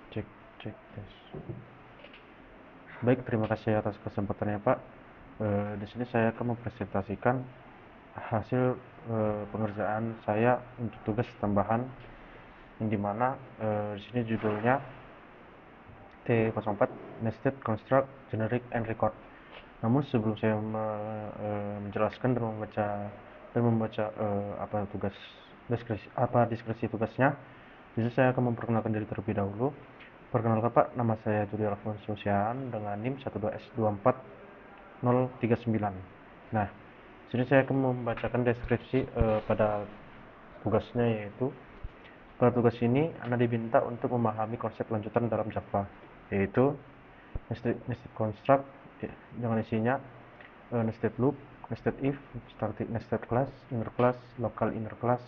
Cek cek tes. Baik, terima kasih atas kesempatannya Pak. Di sini saya akan mempresentasikan hasil pengerjaan saya untuk tugas tambahan yang dimana di sini judulnya T04 Nested Construct Generic and Record. Namun sebelum saya menjelaskan dan membaca apa tugas deskripsi tugasnya, jadi saya akan memperkenalkan diri terlebih dahulu. Perkenalkan Pak, nama saya Juri Alfonso Sian dengan NIM 12S24039. Nah, sini saya akan membacakan deskripsi pada tugasnya, yaitu pada tugas ini Anda diminta untuk memahami konsep lanjutan dalam Java, yaitu nested construct dengan isinya nested loop, nested if, static nested class, inner class, local inner class.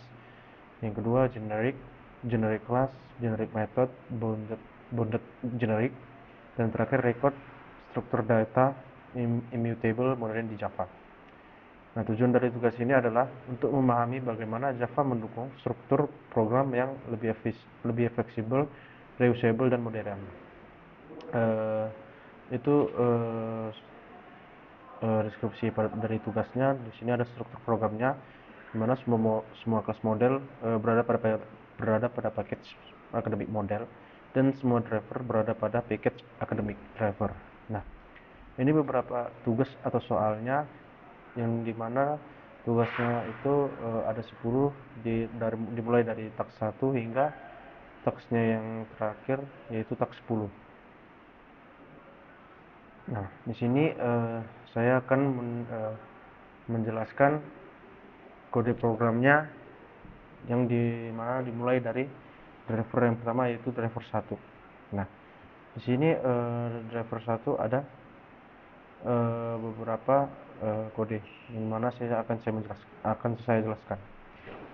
Yang kedua generic class, generic method, bounded generic, dan terakhir record struktur data immutable modern di Java. Nah, tujuan dari tugas ini adalah untuk memahami bagaimana Java mendukung struktur program yang lebih fleksibel, reusable, dan modern. Uh, itu deskripsi dari tugasnya. Di sini ada struktur programnya, di mana semua kelas model berada pada package academic model, dan semua driver berada pada package academic driver. Nah, ini beberapa tugas atau soalnya, yang dimana tugasnya itu ada 10, dimulai dari task 1 hingga tasknya yang terakhir, yaitu task 10. Nah, di sini saya akan menjelaskan kode programnya, yang dimana dimulai dari driver yang pertama, yaitu driver 1. Nah, di sini driver 1 ada beberapa kode yang mana akan saya jelaskan.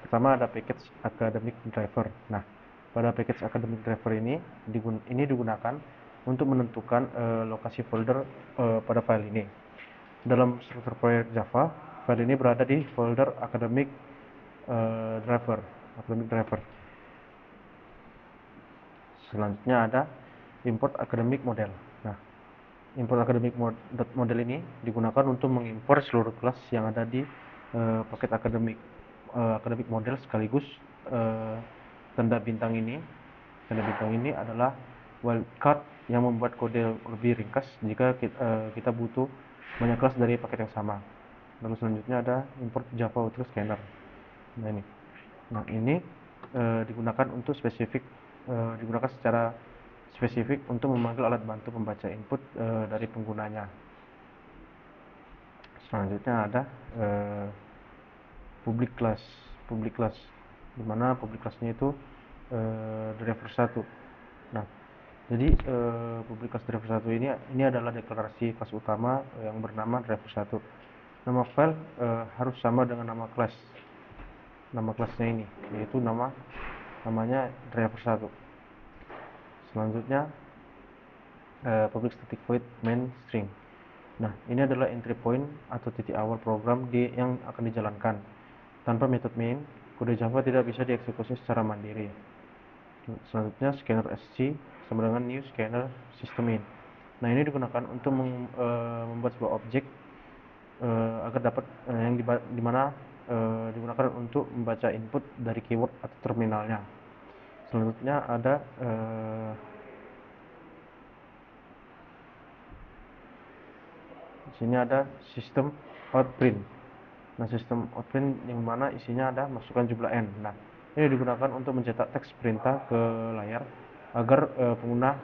Pertama ada package academic driver. Nah, pada package academic driver ini digunakan untuk menentukan lokasi folder pada file ini. Dalam struktur proyek Java, file ini berada di folder academic driver. Selanjutnya ada import academic model. Nah, import academic model ini digunakan untuk mengimpor seluruh kelas yang ada di paket academic model sekaligus tanda bintang ini. Tanda bintang ini adalah wildcard yang membuat kode lebih ringkas jika kita butuh banyak kelas dari paket yang sama. Lalu selanjutnya ada import Java Auto Scanner. Nah ini digunakan secara spesifik untuk memanggil alat bantu pembaca input dari penggunanya. Selanjutnya ada public class, di mana public classnya itu driver 1. Nah, jadi public class driver 1 ini adalah deklarasi kelas utama yang bernama driver 1. Nama file harus sama dengan nama kelasnya ini, yaitu namanya driver 1. Selanjutnya public static void main string. Nah, ini adalah entry point atau titik awal program yang akan dijalankan. Tanpa metode main, kode Java tidak bisa dieksekusi secara mandiri. Selanjutnya scanner SC sama dengan new scanner system in. Nah, ini digunakan untuk membuat sebuah objek agar dapat yang dimana digunakan untuk membaca input dari keyword atau terminalnya. Selanjutnya ada di sini ada sistem outprint. Nah, sistem outprint yang mana isinya ada masukkan jumlah n. Nah, ini digunakan untuk mencetak teks perintah ke layar agar pengguna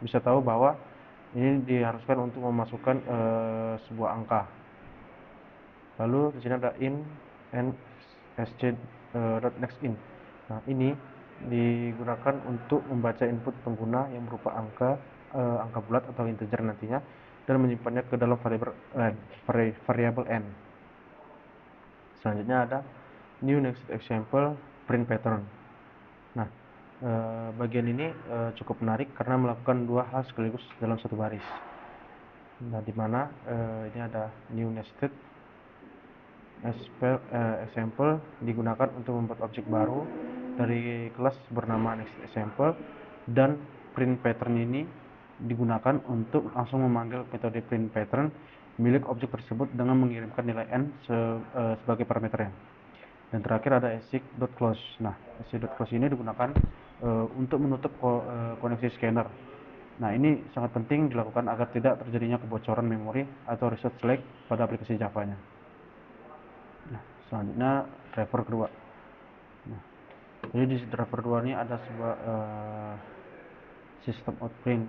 bisa tahu bahwa ini diharuskan untuk memasukkan sebuah angka. Lalu di sini ada in and sc.nextIn. Nah, ini digunakan untuk membaca input pengguna yang berupa angka bulat atau integer nantinya, dan menyimpannya ke dalam variabel n. Selanjutnya ada new next example print pattern. Nah, bagian ini cukup menarik karena melakukan dua hal sekaligus dalam satu baris. Nah, dimana ini ada new nested example digunakan untuk membuat objek baru dari kelas bernama next example, dan print pattern ini digunakan untuk langsung memanggil metode print pattern milik objek tersebut dengan mengirimkan nilai n sebagai parameternya. Dan terakhir ada async.close. Nah, async.close ini digunakan untuk menutup koneksi scanner. Nah, ini sangat penting dilakukan agar tidak terjadinya kebocoran memori atau resource lag pada aplikasi Java-nya. Nah, selanjutnya driver kedua. Nah, jadi di driver 2 ini ada sebuah sistem outprint,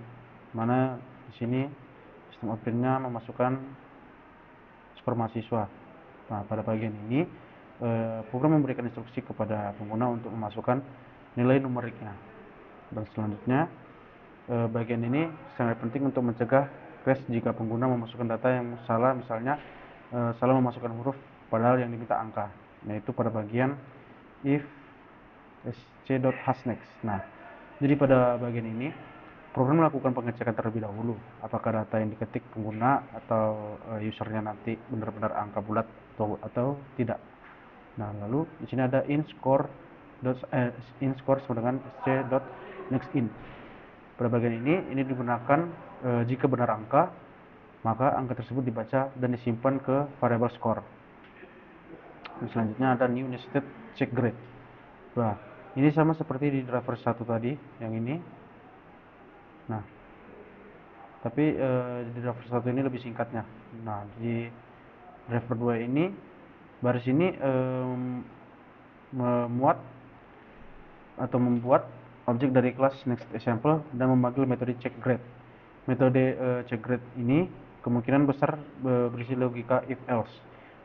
mana di sini sistem outprintnya memasukkan skor mahasiswa. Nah, pada bagian ini program memberikan instruksi kepada pengguna untuk memasukkan nilai numeriknya. Dan selanjutnya bagian ini sangat penting untuk mencegah crash jika pengguna memasukkan data yang salah, misalnya salah memasukkan huruf padahal yang diminta angka, yaitu pada bagian if sc.hasNext. Nah, jadi pada bagian ini program melakukan pengecekan terlebih dahulu apakah data yang diketik pengguna atau usernya nanti benar-benar angka bulat atau tidak. Nah, lalu di sini ada in_score sama dengan sc.nextIn. Pada bagian ini digunakan jika benar angka, maka angka tersebut dibaca dan disimpan ke variabel score. Selanjutnya ada new nested check grade. Nah, ini sama seperti di driver 1 tadi yang ini. Nah, tapi di driver 1 ini lebih singkatnya. Nah, di driver 2 ini baris ini memuat atau membuat objek dari kelas nextExample dan memanggil metode checkGrade. Metode checkGrade ini kemungkinan besar berisi logika if else,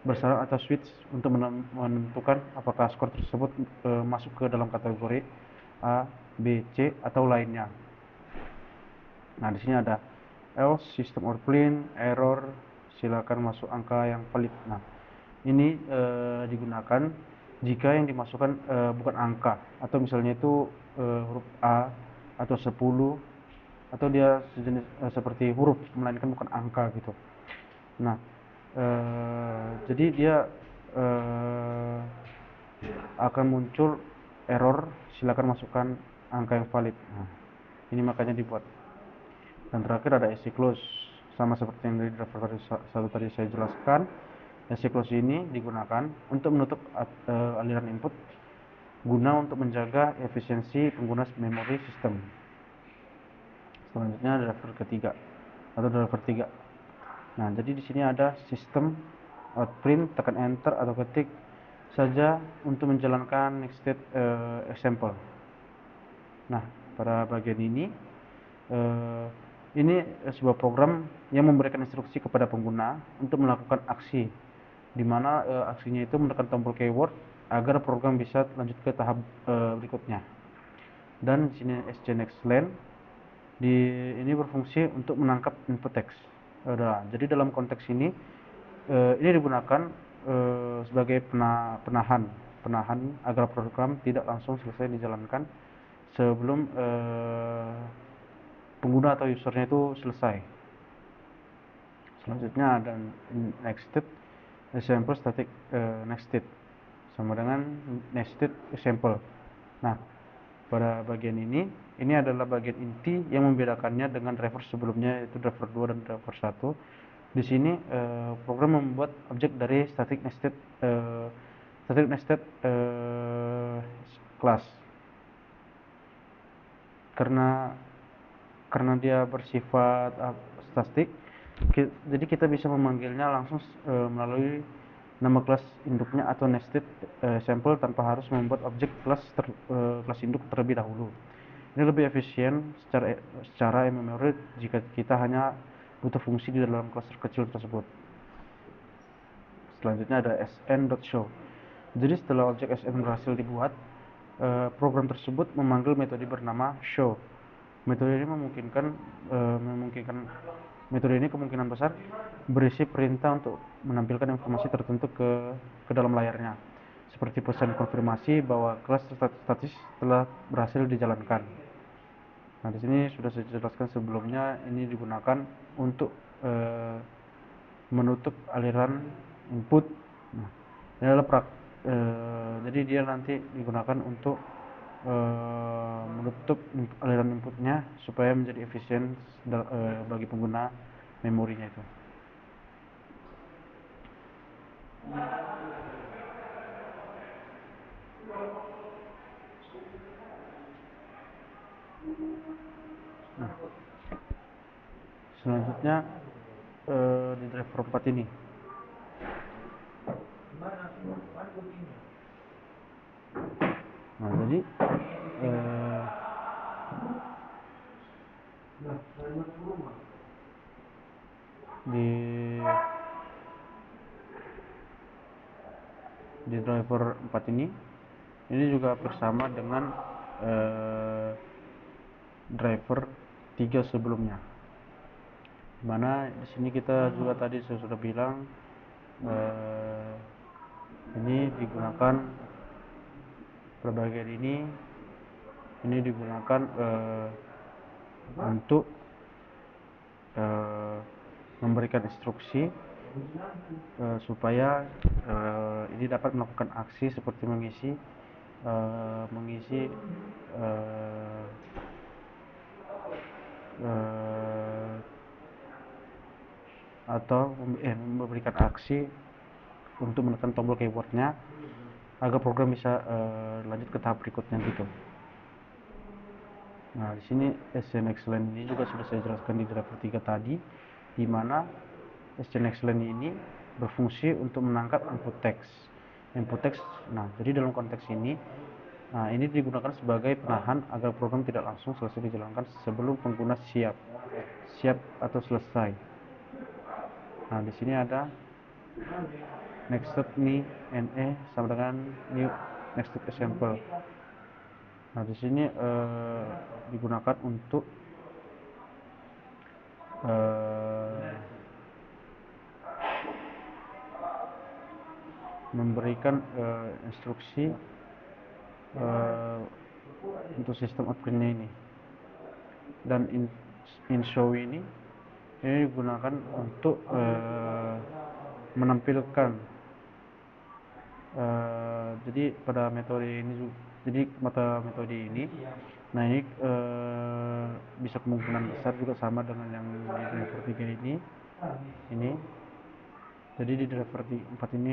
bersyarat atau switch untuk menentukan apakah skor tersebut masuk ke dalam kategori A, B, C atau lainnya. Nah, di sini ada else, system outprint, error, silakan masuk angka yang valid. Nah, ini digunakan jika yang dimasukkan bukan angka, atau misalnya itu huruf A atau 10, atau dia sejenis seperti huruf melainkan bukan angka gitu. Nah, jadi dia akan muncul error, silakan masukkan angka yang valid. Nah, ini makanya dibuat. Dan terakhir ada async_close, sama seperti yang dari driver satu tadi saya jelaskan. Async_close ini digunakan untuk menutup aliran input guna untuk menjaga efisiensi pengguna memori sistem. Selanjutnya driver ketiga atau driver 3. Nah, jadi di sini ada sistem outprint, tekan enter atau ketik saja untuk menjalankan nested example. Nah, pada bagian ini sebuah program yang memberikan instruksi kepada pengguna untuk melakukan aksi, di mana aksinya itu menekan tombol keyword agar program bisa lanjut ke tahap berikutnya. Dan di sini scnextLen ini berfungsi untuk menangkap input teks. Jadi dalam konteks ini digunakan sebagai penahan agar program tidak langsung selesai dijalankan sebelum pengguna atau usernya itu selesai. Selanjutnya ada nested example static nested sama dengan nested example. Nah, pada bagian ini adalah bagian inti yang membedakannya dengan driver sebelumnya, yaitu driver 2 dan driver 1. Di sini program membuat objek dari static nested class. Karena dia bersifat statik, jadi kita bisa memanggilnya langsung melalui nama kelas induknya atau nested sample tanpa harus membuat objek kelas induk terlebih dahulu. Ini lebih efisien secara memory jika kita hanya butuh fungsi di dalam kelas kecil tersebut. Selanjutnya ada sn.show. Jadi setelah objek sn berhasil dibuat, program tersebut memanggil metode bernama show. Metode ini kemungkinan besar berisi perintah untuk menampilkan informasi tertentu ke dalam layarnya, seperti pesan konfirmasi bahwa kelas statis telah berhasil dijalankan. Nah, di sini sudah saya jelaskan sebelumnya, ini digunakan untuk menutup aliran input. Nah, ini adalah jadi dia nanti digunakan untuk menutup aliran inputnya supaya menjadi efisien bagi pengguna memorinya itu. Nah, selanjutnya di driver 4 ini. Nah, jadi di driver 4 ini juga bersama dengan driver 3 sebelumnya, dimana di sini kita juga tadi saya sudah bilang ini digunakan pada bagian ini digunakan untuk memberikan instruksi supaya ini dapat melakukan aksi seperti mengisi atau memberikan aksi untuk menekan tombol keyboardnya agar program bisa lanjut ke tahap berikutnya gitu. Nah, di sini SCN Line ini juga sudah saya jelaskan di driver 3 tadi, di mana SCN Line ini berfungsi untuk menangkap input teks. Nah, jadi dalam konteks ini, nah ini digunakan sebagai penahan agar program tidak langsung selesai dijalankan sebelum pengguna siap atau selesai. Nah, di sini ada next step NE sama dengan new next step example. Nah, di sini digunakan untuk memberikan instruksi untuk sistem outputnya ini, dan in show ini digunakan untuk menampilkan jadi pada metode ini nah ini bisa kemungkinan besar juga sama dengan yang di driver 3 ini. Jadi di driver 4 ini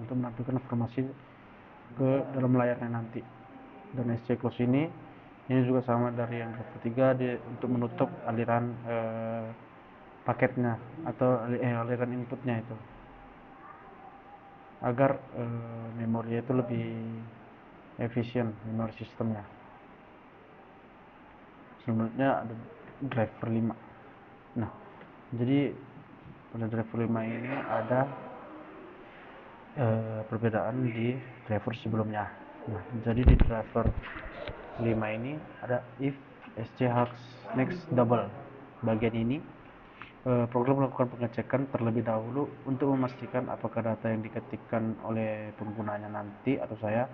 untuk menampilkan informasi ke dalam layarnya nanti, dan SC close ini juga sama dari yang driver 3 untuk menutup aliran paketnya atau aliran inputnya itu agar memori itu lebih efisien, memori sistemnya. Selanjutnya ada driver 5. Nah, jadi pada driver 5 ini ada perbedaan di driver sebelumnya. Nah, jadi di driver 5 ini ada if SCHux next double. Bagian ini program melakukan pengecekan terlebih dahulu untuk memastikan apakah data yang diketikkan oleh penggunanya nanti atau saya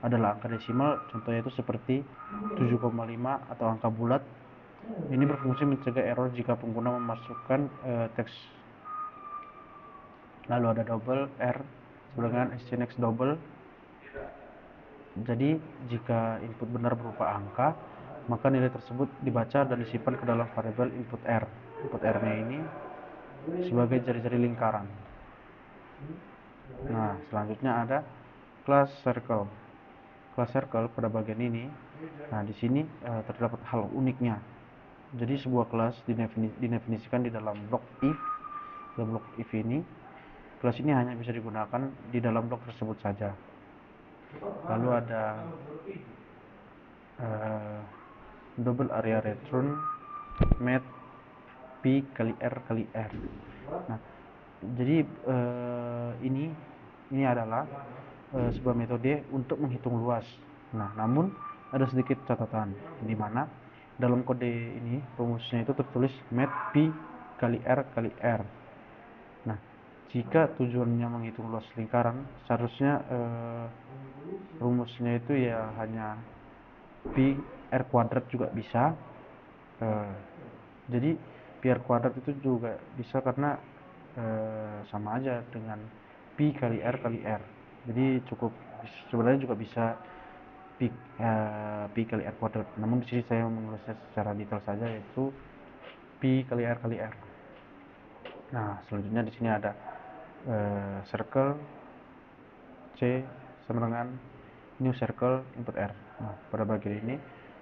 adalah angka desimal, contohnya itu seperti 7,5 atau angka bulat. Ini berfungsi mencegah error jika pengguna memasukkan teks lalu ada double R dengan SCNX double. Jadi jika input benar berupa angka, maka nilai tersebut dibaca dan disimpan ke dalam variabel input R. Input R-nya ini sebagai jari-jari lingkaran. Nah, selanjutnya ada class circle. Class circle pada bagian ini, nah di sini terdapat hal uniknya. Jadi sebuah kelas didefinisikan di dalam blok if. Dalam blok if ini, kelas ini hanya bisa digunakan di dalam blok tersebut saja. Lalu ada double area return met p kali r kali r. Nah, jadi ini adalah sebuah metode untuk menghitung luas. Nah, namun ada sedikit catatan, di mana dalam kode ini rumusnya itu tertulis met p kali r kali r. Nah, jika tujuannya menghitung luas lingkaran, seharusnya rumusnya itu ya hanya pi r kuadrat juga bisa. Jadi pi r kuadrat itu juga bisa karena sama aja dengan pi kali r kali r. Jadi cukup, sebenarnya juga bisa P kali R kuadrat. Namun di sini saya menulisnya secara detail saja, yaitu P kali R kali R. Nah, selanjutnya di sini ada circle C sama dengan new circle input R. Nah, pada bagian ini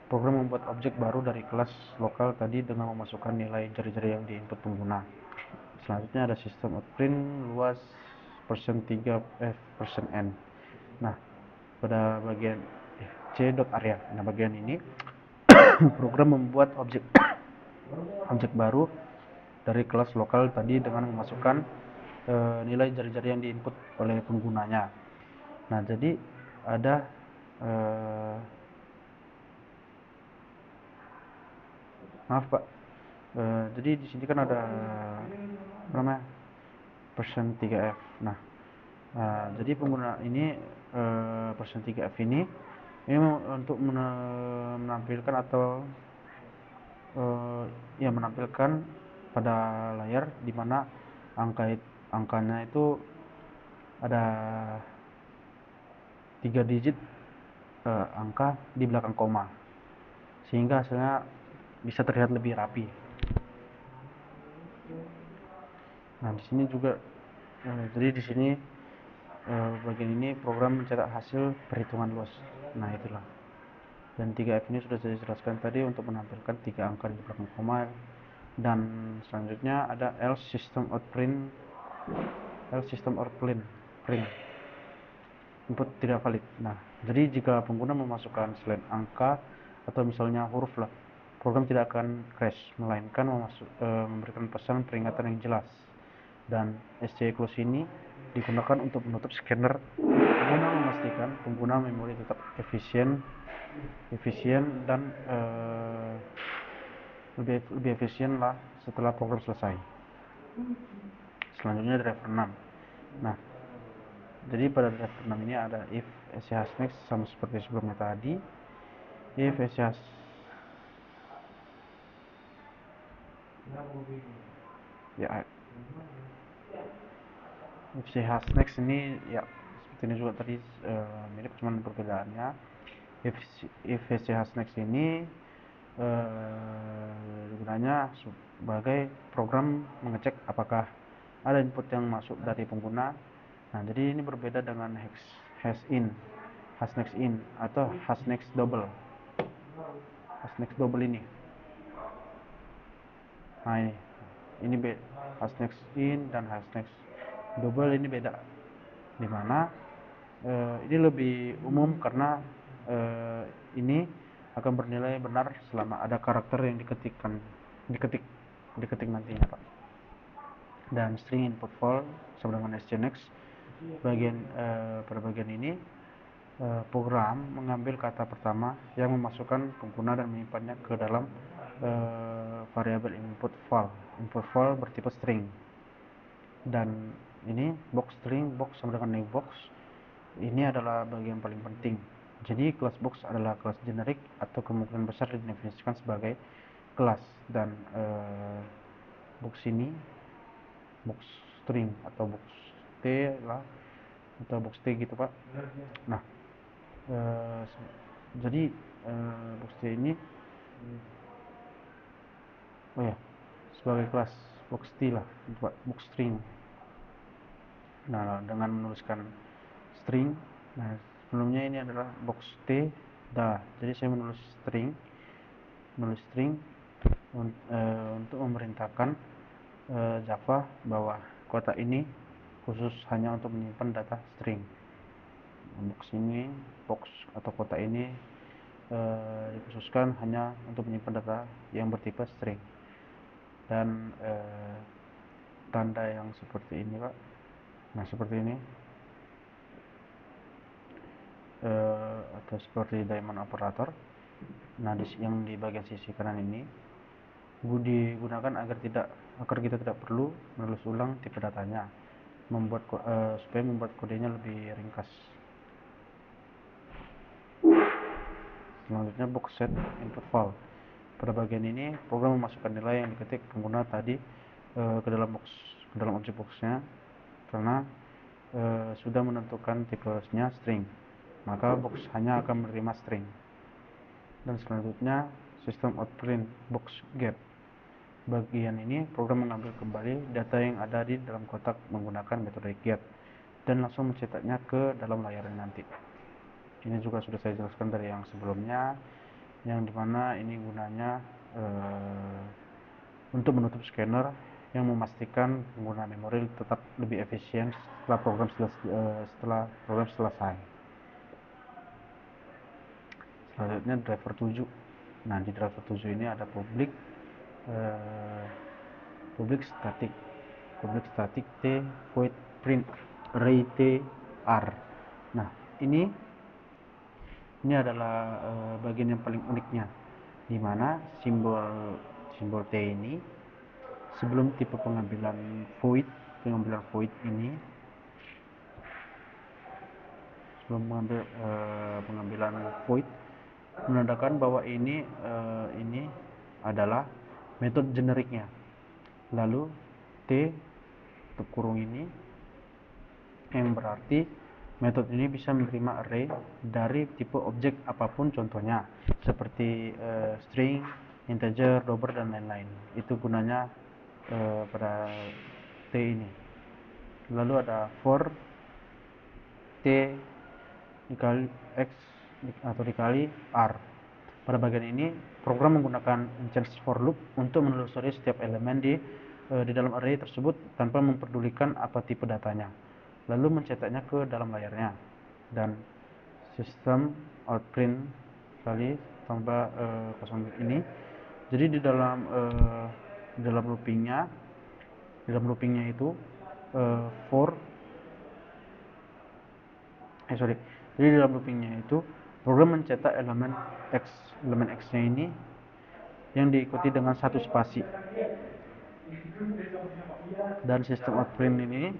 program membuat objek baru dari kelas lokal tadi dengan memasukkan nilai jari-jari yang di input pengguna. Selanjutnya ada sistem outprint luas %3f%n. Nah, pada bagian c.area. Nah, bagian ini program membuat objek baru dari kelas lokal tadi dengan memasukkan nilai jari-jari yang diinput oleh penggunanya. Nah, jadi ada maaf Pak, jadi di sini kan ada apa namanya %3f. Nah, jadi pengguna ini %3f ini untuk menampilkan atau ya menampilkan pada layar di mana angkanya itu ada 3 digit angka di belakang koma, sehingga hasilnya bisa terlihat lebih rapi. Nah, di sini juga jadi di sini bagian ini program mencetak hasil perhitungan luas. Nah, itulah. Dan 3F ini sudah saya jelaskan tadi untuk menampilkan 3 angka di belakang koma. Dan selanjutnya ada else system out print input tidak valid. Nah, jadi jika pengguna memasukkan selain angka atau misalnya huruf lah, program tidak akan crash, melainkan memberikan pesan peringatan yang jelas. Dan SC close ini digunakan untuk menutup scanner guna memastikan pengguna memori tetap efisien dan lebih efisien lah setelah program selesai. Selanjutnya driver 6. Nah, jadi pada driver 6 ini ada if SCH next sama seperti sebelumnya tadi. If SCH ya if SCH next ini ya seperti ini juga tadi mirip, cuman perbedaannya if SCH next ini gunanya sebagai program mengecek apakah ada input yang masuk dari pengguna. Nah, jadi ini berbeda dengan hasnext in atau hasnext double ini. Nah, ini hasnext in dan hasnext double ini beda, dimana ini lebih umum karena ini akan bernilai benar selama ada karakter yang diketik nantinya Pak. Dan string input val sama dengan SCNext pada bagian ini program mengambil kata pertama yang memasukkan pengguna dan menyimpannya ke dalam variabel input val bertipe string. Dan ini box string box sama dengan new box ini adalah bagian paling penting. Jadi kelas box adalah kelas generik atau kemungkinan besar didefinisikan sebagai kelas, dan box ini box string atau box T lah atau box T gitu Pak. Nah, jadi box T ini sebagai kelas box T lah, box string. Nah, dengan menuliskan string, nah sebelumnya ini adalah box T jadi saya menulis string untuk memerintahkan Java bahwa kotak ini khusus hanya untuk menyimpan data string. Box atau kotak ini dikhususkan hanya untuk menyimpan data yang bertipe string. Dan tanda yang seperti ini Pak, nah seperti ini atau seperti diamond operator. Nah, yang di bagian sisi kanan ini digunakan agar kita tidak perlu menulis ulang tipe datanya, supaya membuat kodenya lebih ringkas. Selanjutnya box set input val. Pada bagian ini program memasukkan nilai yang diketik pengguna tadi ke dalam objek boxnya karena sudah menentukan tipenya string. maka box hanya akan menerima string. Dan selanjutnya sistem outprint box get. Bagian ini program mengambil kembali data yang ada di dalam kotak menggunakan metode get dan langsung mencetaknya ke dalam layarnya nanti. Ini juga sudah saya jelaskan dari yang sebelumnya, yang dimana ini gunanya untuk menutup scanner yang memastikan penggunaan memori tetap lebih efisien setelah program selesai. Selanjutnya driver 7. Nah, di driver 7 ini ada public static t void print array t r. Nah, ini adalah bagian yang paling uniknya, di mana simbol t ini sebelum tipe pengambilan void ini, sebelum mengambil pengambilan void, menandakan bahwa ini adalah metode generiknya. Lalu t tutup kurung ini yang berarti metode ini bisa menerima array dari tipe objek apapun, contohnya seperti string, integer, double, dan lain-lain. Itu gunanya pada t ini. Lalu ada for t dikali x atau dikali r. Pada bagian ini program menggunakan instance for loop untuk menelusuri setiap elemen di dalam array tersebut tanpa memperdulikan apa tipe datanya, lalu mencetaknya ke dalam layarnya. Dan sistem outprint kali tambah kosong ini, jadi di dalam loopingnya itu jadi di dalam loopingnya itu program mencetak elemen x-nya ini yang diikuti dengan satu spasi. Dan sistem outprint ini,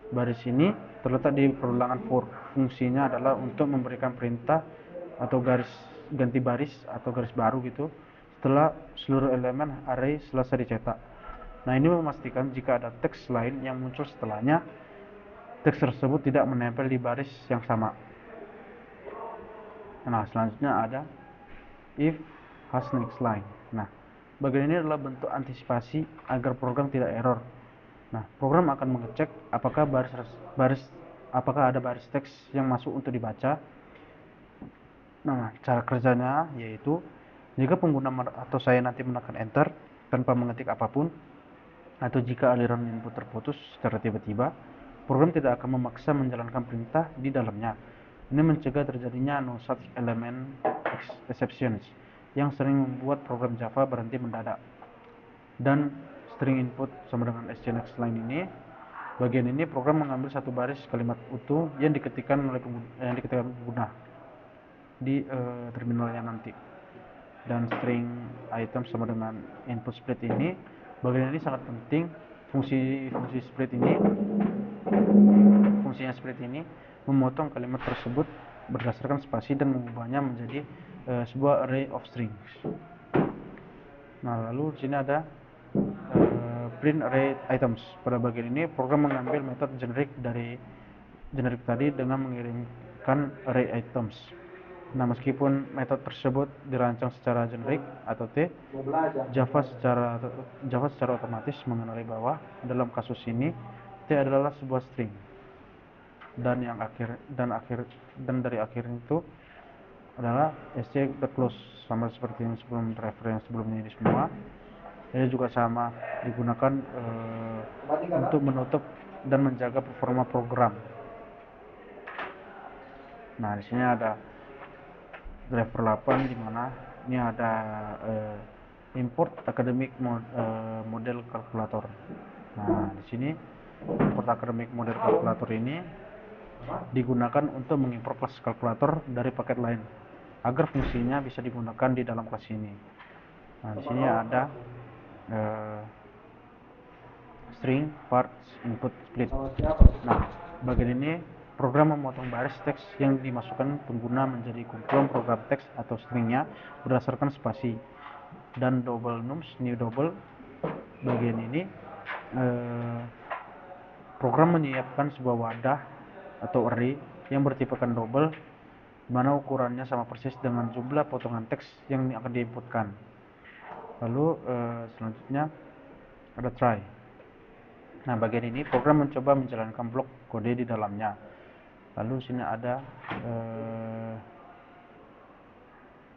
baris ini terletak di perulangan for. Fungsinya adalah untuk memberikan perintah atau ganti baris atau garis baru gitu setelah seluruh elemen array selesai dicetak. Nah, ini memastikan jika ada teks lain yang muncul setelahnya, teks tersebut tidak menempel di baris yang sama. Nah, selanjutnya ada if has next line. Nah, bagian ini adalah bentuk antisipasi agar program tidak error. Nah, program akan mengecek apakah ada baris teks yang masuk untuk dibaca. Nah, cara kerjanya yaitu jika pengguna atau saya nanti menekan enter tanpa mengetik apapun, atau jika aliran input terputus secara tiba-tiba, program tidak akan memaksa menjalankan perintah di dalamnya. Ini mencegah terjadinya no such element exceptions yang sering membuat program Java berhenti mendadak. Dan string input sama dengan SCNX line ini, bagian ini program mengambil satu baris kalimat utuh yang diketikkan pengguna di terminalnya nanti. Dan string item sama dengan input split ini, bagian ini sangat penting. Fungsinya split ini memotong kalimat tersebut berdasarkan spasi dan mengubahnya menjadi sebuah array of strings. Nah, lalu di sini ada print array items. Pada bagian ini program mengambil metode generik tadi dengan mengirimkan array items. Nah, meskipun metode tersebut dirancang secara generik atau T, Java secara otomatis mengenali bahwa dalam kasus ini T adalah sebuah string. Dan dari akhir itu adalah sc.close, sama seperti yang referensi sebelumnya ini semua. Ini juga sama digunakan untuk menutup dan menjaga performa program. Nah, di sini ada driver 8 di mana ini ada import academic model calculator. Nah, di sini import academic model calculator ini digunakan untuk mengimport kelas kalkulator dari paket lain agar fungsinya bisa digunakan di dalam kelas ini. Nah, di sini ada string parts input split. Nah, bagian ini program memotong baris teks yang dimasukkan pengguna menjadi kumpulan program teks atau stringnya berdasarkan spasi. Dan double nums new double, bagian ini program menyiapkan sebuah wadah atau array yang bertipekan double mana ukurannya sama persis dengan jumlah potongan teks yang akan diinputkan. Lalu selanjutnya ada try. Nah, bagian ini program mencoba menjalankan blok kode di dalamnya. Lalu sini ada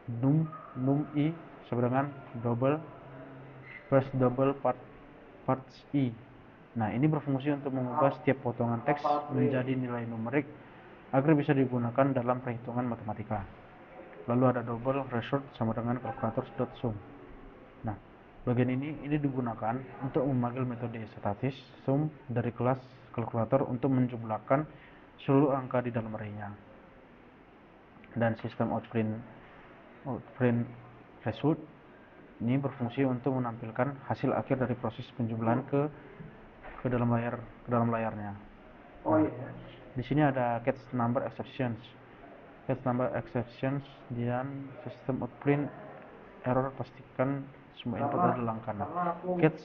num i sama dengan double first double parts i. Nah, ini berfungsi untuk mengubah setiap potongan teks menjadi nilai numerik agar bisa digunakan dalam perhitungan matematika. Lalu ada double result sama dengan calculator.sum. Nah, bagian ini digunakan untuk memanggil metode statis sum dari kelas kalkulator untuk menjumlahkan seluruh angka di dalam array-nya. Dan sistem outprint result ini berfungsi untuk menampilkan hasil akhir dari proses penjumlahan ke dalam layarnya. Nah, di sini ada catch number exceptions. Catch number exceptions dan sistem outprint error pastikan semua input adalah angka. Catch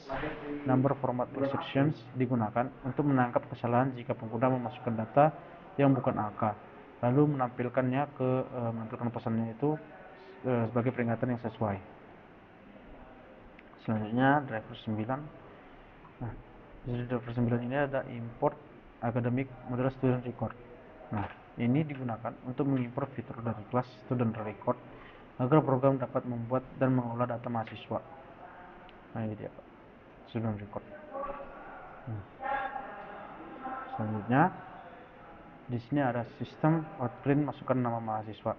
number format exceptions digunakan untuk menangkap kesalahan jika pengguna memasukkan data yang bukan angka, lalu menampilkannya menampilkan pesannya itu sebagai peringatan yang sesuai. Selanjutnya driver 9. Nah, di driver 9 ini ada import academic model student record. Nah, ini digunakan untuk mengimport fitur dari kelas student record agar program dapat membuat dan mengolah data mahasiswa. Nah, ini dia student record. Selanjutnya di sini ada sistem outprint masukkan nama mahasiswa.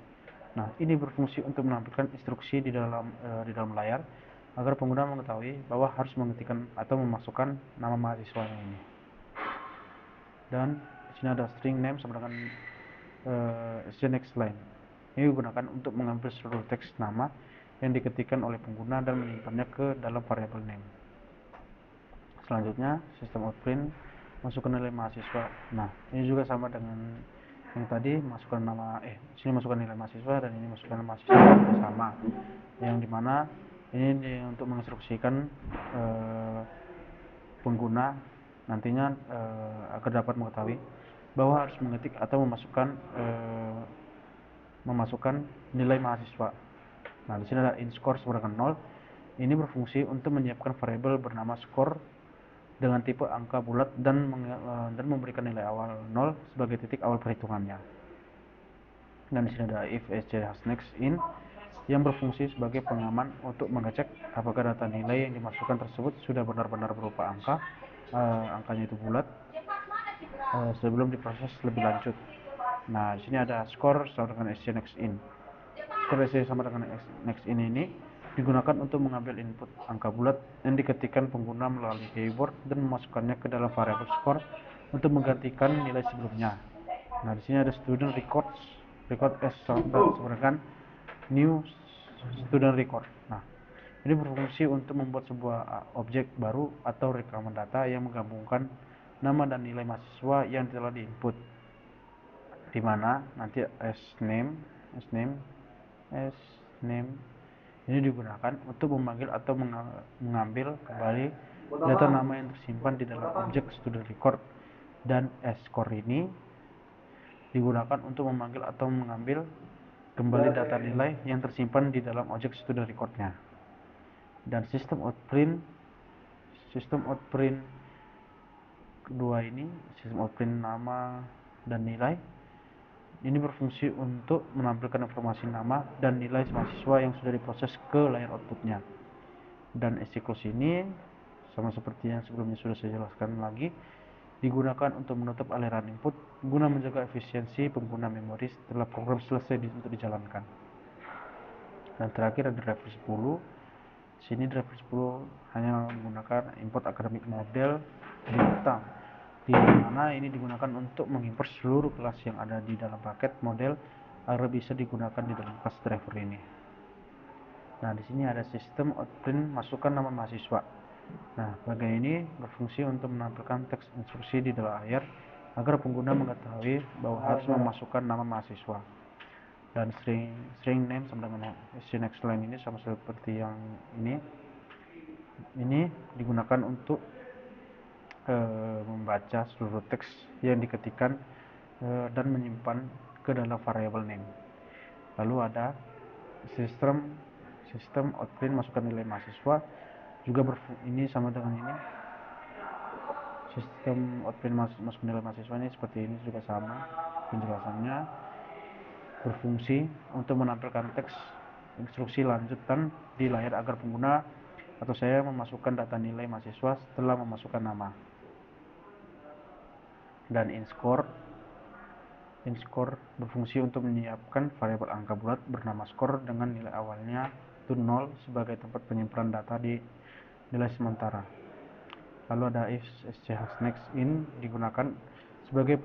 Nah, ini berfungsi untuk menampilkan instruksi di dalam layar agar pengguna mengetahui bahwa harus mengetikkan atau memasukkan nama mahasiswanya ini. Dan di sini ada string name sama dengan next line. Ini digunakan untuk mengambil seluruh teks nama yang diketikkan oleh pengguna dan menyimpannya ke dalam variabel name. Selanjutnya sistem outprint masukkan nilai mahasiswa. Nah, ini juga sama dengan yang tadi, masukkan nama sini masukkan nilai mahasiswa dan ini masukkan nama mahasiswa juga sama, yang dimana ini untuk menginstruksikan pengguna nantinya agar dapat mengetahui bahwa harus mengetik atau memasukkan nilai mahasiswa. Nah, di sini ada in_score sama dengan 0. Ini berfungsi untuk menyiapkan variabel bernama score dengan tipe angka bulat dan memberikan nilai awal 0 sebagai titik awal perhitungannya. Dan di sini ada if sj next in yang berfungsi sebagai pengaman untuk mengecek apakah data nilai yang dimasukkan tersebut sudah benar-benar berupa angkanya itu bulat sebelum diproses lebih lanjut. Nah, di sini ada score sama dengan sj next in. Score sj sama dengan next in ini digunakan untuk mengambil input angka bulat yang diketikkan pengguna melalui keyboard dan memasukkannya ke dalam variabel score untuk menggantikan nilai sebelumnya. Nah, di sini ada student record s sama dengan new student record. Nah, ini berfungsi untuk membuat sebuah objek baru atau rekaman data yang menggabungkan nama dan nilai mahasiswa yang telah diinput, di mana nanti sname ini digunakan untuk memanggil atau mengambil kembali data nama yang tersimpan di dalam objek student record, dan score ini digunakan untuk memanggil atau mengambil kembali data nilai yang tersimpan di dalam objek student recordnya. Dan sistem outprint kedua ini, sistem outprint nama dan nilai, ini berfungsi untuk menampilkan informasi nama dan nilai mahasiswa yang sudah diproses ke layar outputnya. Dan eksekusi ini sama seperti yang sebelumnya sudah saya jelaskan lagi, digunakan untuk menutup aliran input guna menjaga efisiensi pengguna memori setelah program selesai untuk dijalankan. Dan terakhir ada driver 10. Sini driver 10 hanya menggunakan import academic model bintang, di mana ini digunakan untuk mengimport seluruh kelas yang ada di dalam paket model agar bisa digunakan di dalam kelas driver ini. Nah, di sini ada sistem outprint masukkan nama mahasiswa. Nah, bagian ini berfungsi untuk menampilkan teks instruksi di dalam layar agar pengguna mengetahui bahwa harus memasukkan nama mahasiswa. Dan string name sama dengan next line ini sama seperti yang ini digunakan untuk membaca seluruh teks yang diketikkan dan menyimpan ke dalam variabel name. Lalu ada sistem outprint masukkan nilai mahasiswa, juga ini sama dengan ini. Sistem outprint masuk nilai mahasiswa ini seperti ini juga sama penjelasannya, berfungsi untuk menampilkan teks instruksi lanjutan di layar agar pengguna atau saya memasukkan data nilai mahasiswa setelah memasukkan nama. Dan inscore berfungsi untuk menyiapkan variabel angka bulat bernama skor dengan nilai awalnya itu 0 sebagai tempat penyimpanan data di nilai sementara. Lalu ada if next in digunakan sebagai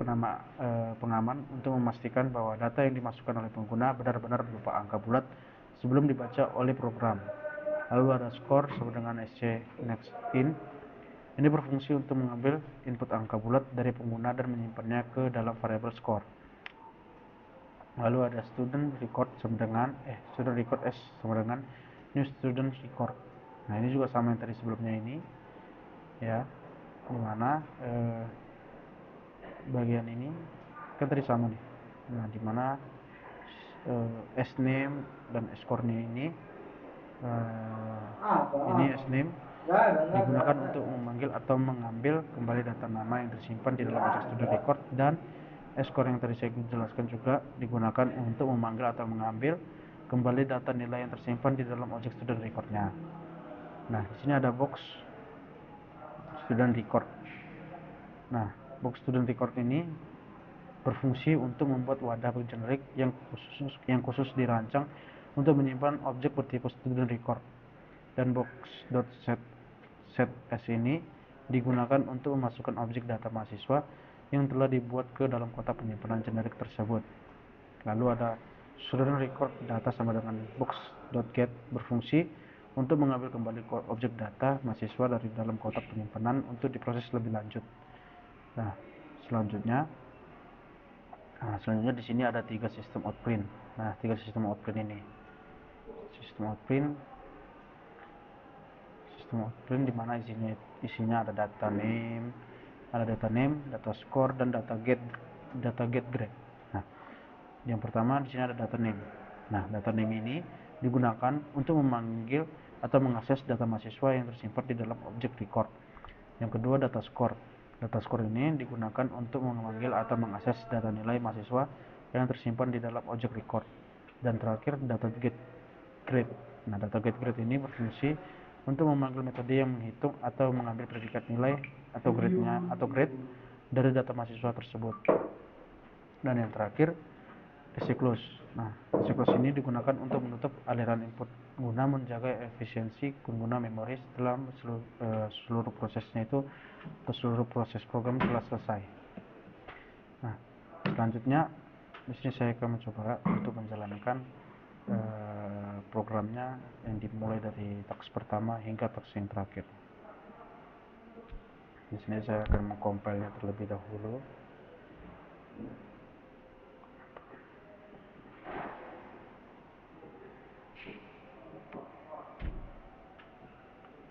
pengaman untuk memastikan bahwa data yang dimasukkan oleh pengguna benar-benar berupa angka bulat sebelum dibaca oleh program. Lalu ada score sama dengan next in. Ini berfungsi untuk mengambil input angka bulat dari pengguna dan menyimpannya ke dalam variabel score. Lalu ada student record S sama dengan new student record. Nah, ini juga sama yang tadi sebelumnya ini, ya, dimana bagian ini kan tadi sama nih. Nah, dimana s name dan score-nya ini s name digunakan untuk memanggil atau mengambil kembali data nama yang tersimpan di dalam objek student record, dan score yang tadi saya jelaskan juga digunakan untuk memanggil atau mengambil kembali data nilai yang tersimpan di dalam objek student record-nya. Nah, di sini ada box student record. Nah, box student record ini berfungsi untuk membuat wadah generik yang khusus dirancang untuk menyimpan objek bertipe student record. Dan box.set s ini digunakan untuk memasukkan objek data mahasiswa yang telah dibuat ke dalam kotak penyimpanan generik tersebut. Lalu ada student record data sama dengan box.get berfungsi untuk mengambil kembali objek data mahasiswa dari dalam kotak penyimpanan untuk diproses lebih lanjut. Nah, selanjutnya di sini ada 3 sistem outprint. Nah, 3 sistem outprint ini. Sistem outprint di mana isinya ada data name, data score, dan data get grade. Nah, yang pertama di sini ada data name. Nah, data name ini digunakan untuk memanggil atau mengakses data mahasiswa yang tersimpan di dalam objek record. Yang kedua, data score. Data score ini digunakan untuk memanggil atau mengakses data nilai mahasiswa yang tersimpan di dalam objek record. Dan terakhir, data get grade. Nah, data get grade ini berfungsi untuk memanggil metode yang menghitung atau mengambil predikat nilai atau grade dari data mahasiswa tersebut. Dan yang terakhir, close. Nah, close ini digunakan untuk menutup aliran input guna menjaga efisiensi pengguna memori setelah seluruh prosesnya itu atau seluruh proses program telah selesai. Nah, selanjutnya di sini saya akan mencoba untuk menjalankan programnya yang dimulai dari taks pertama hingga taks yang terakhir. Di sini saya akan mengcompile-nya terlebih dahulu.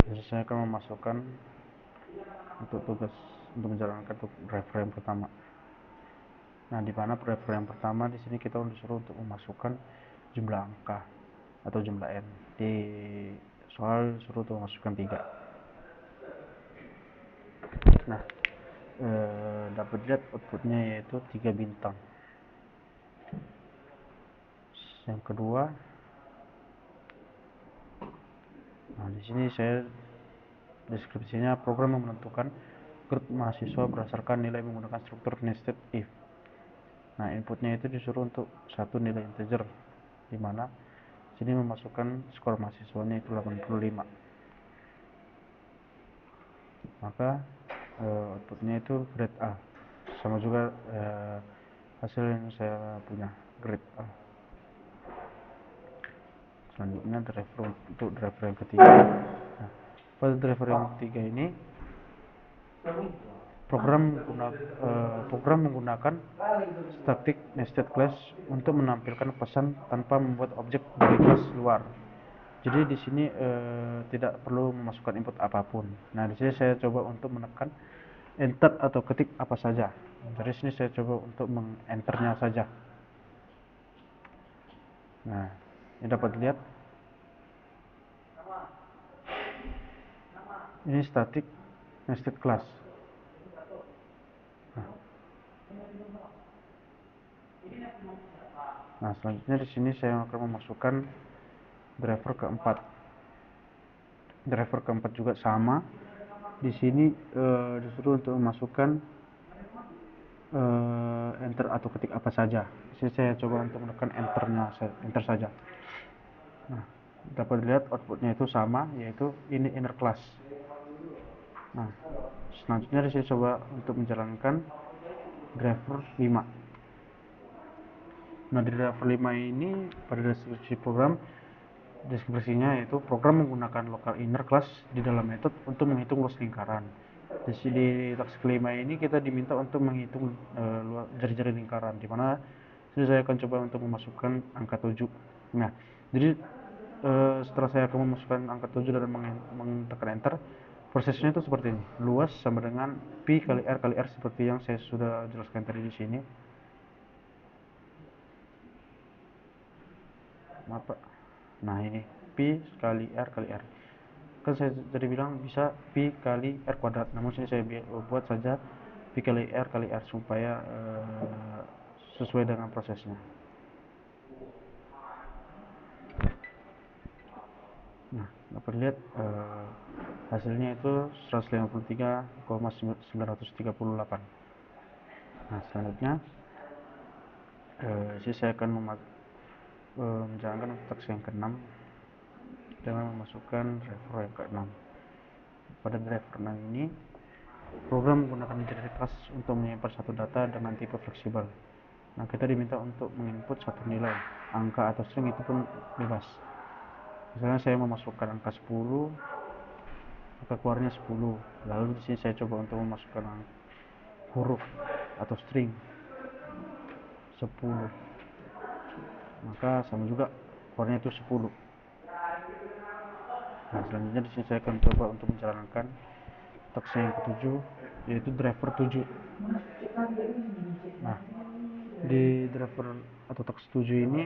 Jadi saya akan memasukkan untuk menjalankan driver yang pertama. Nah, di mana driver yang pertama di sini kita disuruh untuk memasukkan jumlah angka atau jumlah n. Di soal disuruh untuk memasukkan 3. Nah, dapat lihat outputnya yaitu 3 bintang. Yang kedua, nah di sini saya deskripsinya program yang menentukan grade mahasiswa berdasarkan nilai menggunakan struktur nested if. Nah, inputnya itu disuruh untuk satu nilai integer, di mana sini memasukkan skor mahasiswanya itu 85. Maka outputnya itu grade A, sama juga hasil yang saya punya, grade A. Selanjutnya untuk driver yang ketiga. Nah, pada driver yang ketiga ini program menggunakan static nested class untuk menampilkan pesan tanpa membuat objek dari kelas luar. Jadi di sini tidak perlu memasukkan input apapun. Nah, di sini saya coba untuk menekan enter atau ketik apa saja. Dari sini saya coba untuk mengenternya saja. Nah, ini dapat dilihat, ini static nested class. Nah, selanjutnya di sini saya akan memasukkan driver keempat. Driver keempat juga sama. Di sini disuruh untuk memasukkan enter atau ketik apa saja. Di sini saya coba untuk menekan enter saja. Nah, dapat dilihat outputnya itu sama, yaitu ini inner class. Nah, selanjutnya di sini coba untuk menjalankan driver 5. Nah, di driver 5 ini pada deskripsi program, deskripsinya yaitu program menggunakan local inner class di dalam metode untuk menghitung luas lingkaran. Di teks kelima ini kita diminta untuk menghitung jari-jari lingkaran, dimana ini saya akan coba untuk memasukkan angka 7. Nah, jadi setelah saya akan memasukkan angka 7 dan menekan enter, prosesnya itu seperti ini. Luas sama dengan pi kali r seperti yang saya sudah jelaskan tadi di sini. Maaf Pak. Nah, ini pi kali r. Kan saya tadi bilang bisa pi kali r kuadrat, namun sini saya buat saja pi kali r supaya sesuai dengan prosesnya. Nah, dapat lihat hasilnya itu 153,938. Nah, selanjutnya saya akan menjalankan teks yang ke-6 dengan memasukkan driver yang ke-6. Pada driver 6 ini, program menggunakan generic class untuk menyimpan satu data dengan tipe fleksibel. Nah, kita diminta untuk menginput satu nilai, angka atau string, itu pun bebas. Misalnya saya memasukkan angka 10, maka keluarnya 10. Lalu di sini saya coba untuk memasukkan huruf atau string 10, maka sama juga keluarnya itu 10. Nah, selanjutnya di sini saya akan coba untuk menjalankan teks yang ke-7, yaitu driver 7. Nah, di driver atau teks 7 ini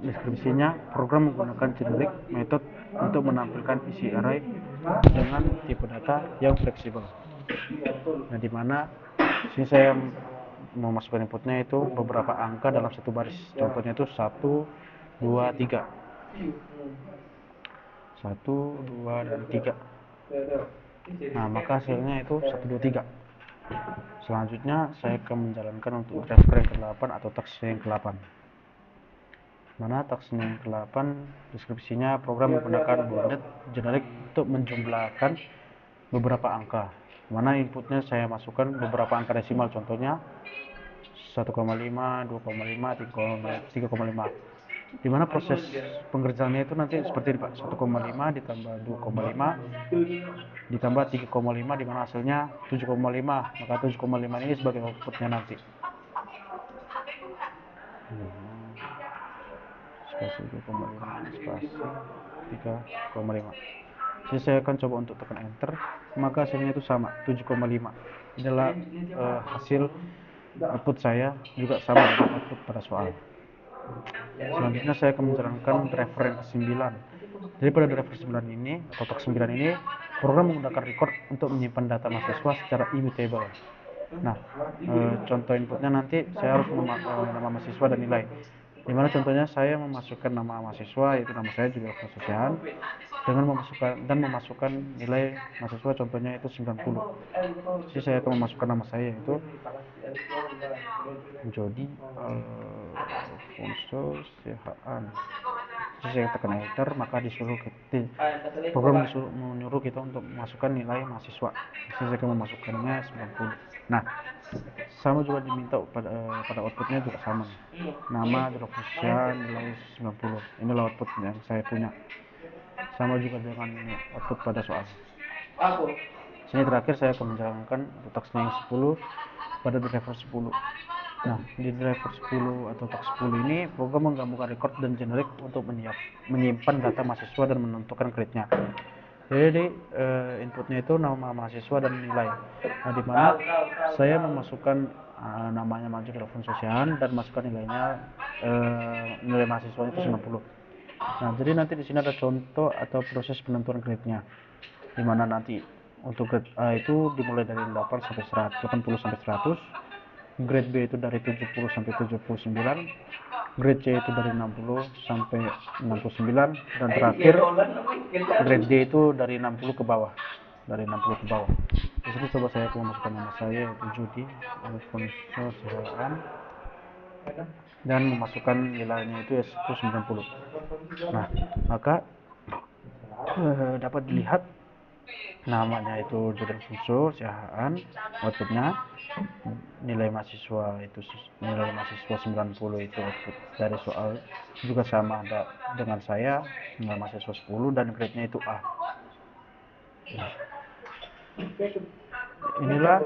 deskripsinya program menggunakan generic method untuk menampilkan isi array dengan tipe data yang fleksibel. Nah, di mana sini saya memasukkan inputnya itu beberapa angka dalam satu baris. Contohnya itu 1, 2, 3. 1, 2, dan 3. Nah, maka hasilnya itu 1, 2, 3. Selanjutnya saya akan menjalankan untuk driver yang ke-8 atau teks yang ke-8. Mana teks yang ke-8 deskripsinya program menggunakan bounded generic untuk menjumlahkan beberapa angka, mana inputnya saya masukkan beberapa angka desimal, contohnya 1,5, 2,5, 3,5. Dimana proses pengerjaannya itu nanti seperti ini Pak, 1,5 ditambah 2,5 ditambah 3,5, dimana hasilnya 7,5, maka 7,5 ini sebagai outputnya nanti. Spasi 2,5 spasi 3,5. Jadi saya akan coba untuk tekan enter, maka hasilnya itu sama, 7,5. Inilah hasil output saya, juga sama dengan output pada soal. Selanjutnya saya akan menjalankan driver yang ke-9. Jadi pada driver 9 ini atau teks 9 ini, program menggunakan record untuk menyimpan data mahasiswa secara immutable. Nah, contoh inputnya nanti saya harus nama mahasiswa dan nilai. Dimana contohnya saya memasukkan nama mahasiswa, yaitu nama saya juga Sofian, dengan memasukkan nilai mahasiswa, contohnya itu 90. Jadi saya akan memasukkan nama saya, yaitu Jody Alfonso Sehaan. Jadi saya tekan enter, maka program menyuruh kita untuk memasukkan nilai mahasiswa. Jadi saya akan memasukkannya 90. Nah, sama juga diminta pada outputnya juga sama nih. Nama Drofisian nilai 90. Inilah output yang saya punya. Sama juga dengan output pada soal. Sini terakhir saya akan menjalankan teksnya yang 10 pada driver 10. Nah, di driver 10 atau teks 10 ini program menggabungkan record dan generik untuk menyimpan data mahasiswa dan menentukan grade-nya. Jadi inputnya itu nama mahasiswa dan nilai. Nah, di mana saya memasukkan namanya maju ke telepon sosial dan masukkan nilainya, nilai mahasiswa itu 90. Nah, jadi nanti di sini ada contoh atau proses penentuan grade-nya, di mana nanti untuk grade A itu dimulai dari 8 sampai 100, 80 sampai 100, grade B itu dari 70 sampai 79, grade C itu dari 60 sampai 69, dan terakhir grade D itu dari 60 ke bawah. Dari 60 ke bawah. Di sini coba saya memasukkan nama saya yaitu Judi Alfonso Sihaan dan memasukkan nilainya itu yaitu 90. Nah, maka dapat dilihat namanya itu Judi Alfonso Sihaan, outputnya nilai mahasiswa 90 itu output dari soal juga sama ada dengan saya, nilai mahasiswa 10 dan grade-nya itu A. Nah, inilah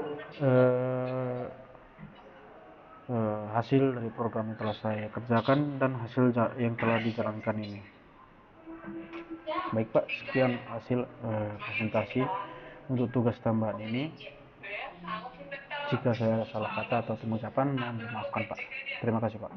hasil dari program yang telah saya kerjakan dan hasil yang telah dijalankan ini. Baik Pak, sekian hasil presentasi untuk tugas tambahan ini. Jika saya salah kata atau pengucapan, mohon dimaafkan Pak. Terima kasih Pak.